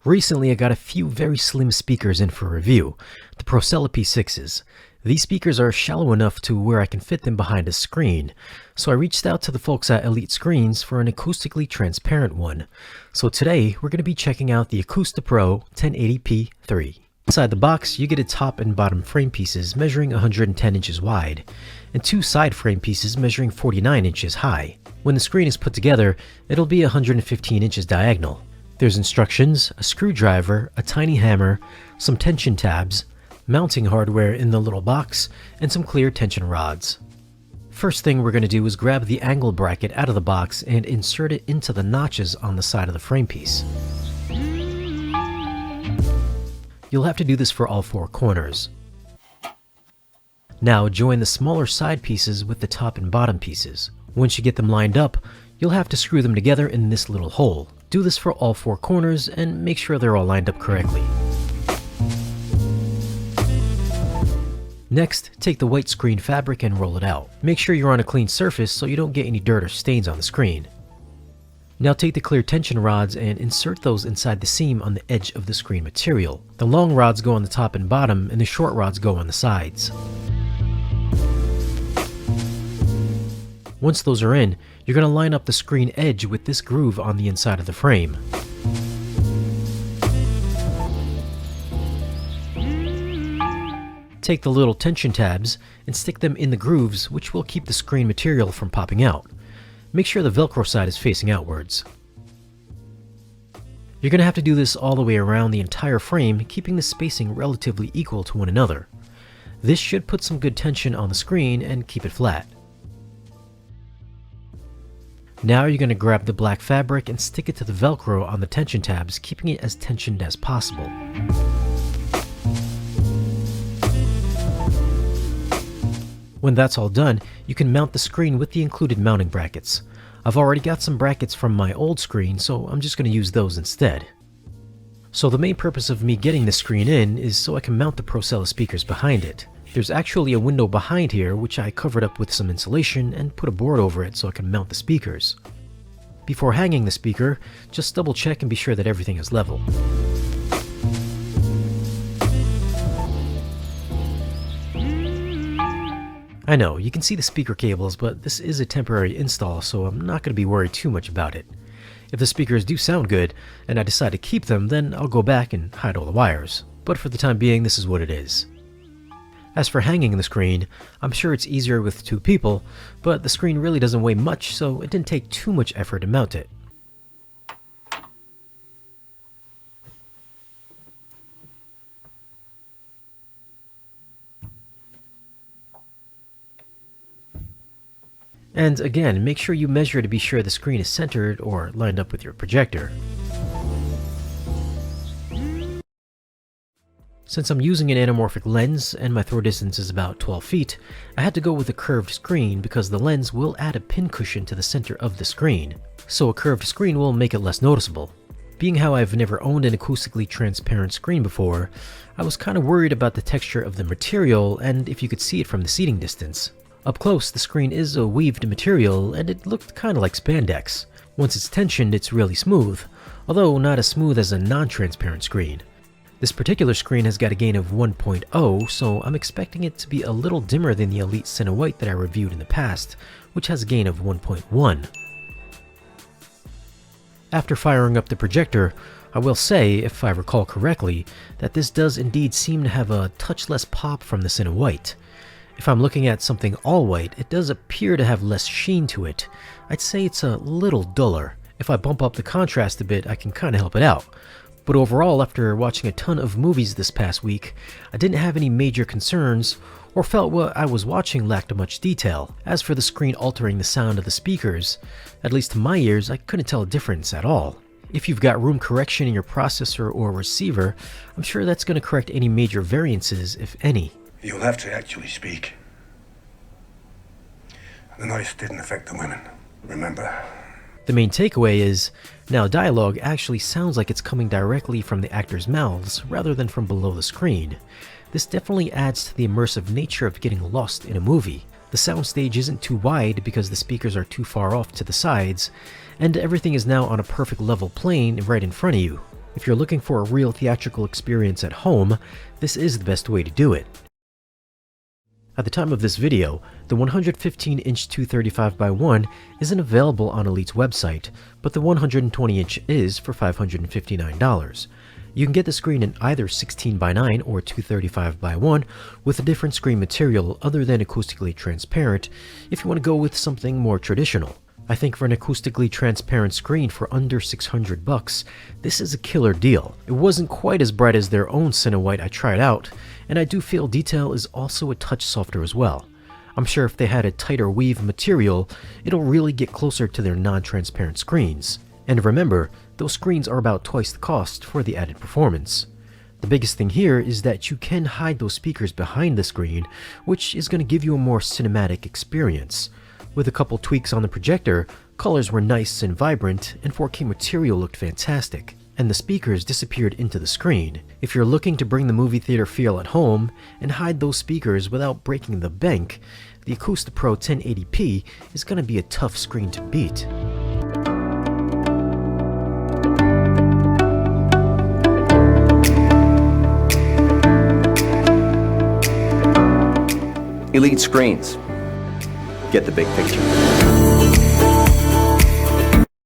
Recently I got a few very slim speakers in for review, the Projector P6s. These speakers are shallow enough to where I can fit them behind a screen, so I reached out to the folks at Elite Screens for an acoustically transparent one. So today we're going to be checking out the AcousticPro 1080P3. Inside the box you get a top and bottom frame pieces measuring 110 inches wide, and two side frame pieces measuring 49 inches high. When the screen is put together, it'll be 115 inches diagonal. There's instructions, a screwdriver, a tiny hammer, some tension tabs, mounting hardware in the little box, and some clear tension rods. First thing we're going to do is grab the angle bracket out of the box and insert it into the notches on the side of the frame piece. You'll have to do this for all four corners. Now join the smaller side pieces with the top and bottom pieces. Once you get them lined up, you'll have to screw them together in this little hole. Do this for all four corners and make sure they're all lined up correctly. Next, take the white screen fabric and roll it out. Make sure you're on a clean surface so you don't get any dirt or stains on the screen. Now take the clear tension rods and insert those inside the seam on the edge of the screen material. The long rods go on the top and bottom, and the short rods go on the sides. Once those are in, you're going to line up the screen edge with this groove on the inside of the frame. Take the little tension tabs and stick them in the grooves, which will keep the screen material from popping out. Make sure the Velcro side is facing outwards. You're going to have to do this all the way around the entire frame, keeping the spacing relatively equal to one another. This should put some good tension on the screen and keep it flat. Now you're going to grab the black fabric and stick it to the Velcro on the tension tabs, keeping it as tensioned as possible. When that's all done, you can mount the screen with the included mounting brackets. I've already got some brackets from my old screen, so I'm just going to use those instead. So the main purpose of me getting the screen in is so I can mount the Projector speakers behind it. There's actually a window behind here which I covered up with some insulation and put a board over it so I can mount the speakers. Before hanging the speaker, just double check and be sure that everything is level. I know, you can see the speaker cables, but this is a temporary install, so I'm not going to be worried too much about it. If the speakers do sound good, and I decide to keep them, then I'll go back and hide all the wires. But for the time being, this is what it is. As for hanging the screen, I'm sure it's easier with two people, but the screen really doesn't weigh much, so it didn't take too much effort to mount it. And again, make sure you measure to be sure the screen is centered or lined up with your projector. Since I'm using an anamorphic lens and my throw distance is about 12 feet, I had to go with a curved screen because the lens will add a pincushion to the center of the screen, so a curved screen will make it less noticeable. Being how I've never owned an acoustically transparent screen before, I was kind of worried about the texture of the material and if you could see it from the seating distance. Up close, the screen is a weaved material and it looked kind of like spandex. Once it's tensioned, it's really smooth, although not as smooth as a non-transparent screen. This particular screen has got a gain of 1.0, so I'm expecting it to be a little dimmer than the Elite Cine that I reviewed in the past, which has a gain of 1.1. After firing up the projector, I will say, if I recall correctly, that this does indeed seem to have a touch less pop from the Cine. If I'm looking at something all white, it does appear to have less sheen to it. I'd say it's a little duller. If I bump up the contrast a bit, I can kinda help it out. But overall, after watching a ton of movies this past week, I didn't have any major concerns or felt what I was watching lacked much detail. As for the screen altering the sound of the speakers, at least to my ears, I couldn't tell a difference at all. If you've got room correction in your processor or receiver, I'm sure that's going to correct any major variances, if any. You'll have to actually speak. The noise didn't affect the women, remember? The main takeaway is, now dialogue actually sounds like it's coming directly from the actors' mouths rather than from below the screen. This definitely adds to the immersive nature of getting lost in a movie. The soundstage isn't too wide because the speakers are too far off to the sides, and everything is now on a perfect level plane right in front of you. If you're looking for a real theatrical experience at home, this is the best way to do it. At the time of this video, the 115-inch 235x1 isn't available on Elite's website, but the 120-inch is for $559. You can get the screen in either 16x9 or 235x1 with a different screen material other than acoustically transparent if you want to go with something more traditional. I think for an acoustically transparent screen for under $600, this is a killer deal. It wasn't quite as bright as their own Cinewhite I tried out, and I do feel detail is also a touch softer as well. I'm sure if they had a tighter weave material, it'll really get closer to their non-transparent screens. And remember, those screens are about twice the cost for the added performance. The biggest thing here is that you can hide those speakers behind the screen, which is going to give you a more cinematic experience. With a couple tweaks on the projector, colors were nice and vibrant, and 4K material looked fantastic, and the speakers disappeared into the screen. If you're looking to bring the movie theater feel at home and hide those speakers without breaking the bank, the AcousticPro 1080p is going to be a tough screen to beat. Elite screens. Get the big picture.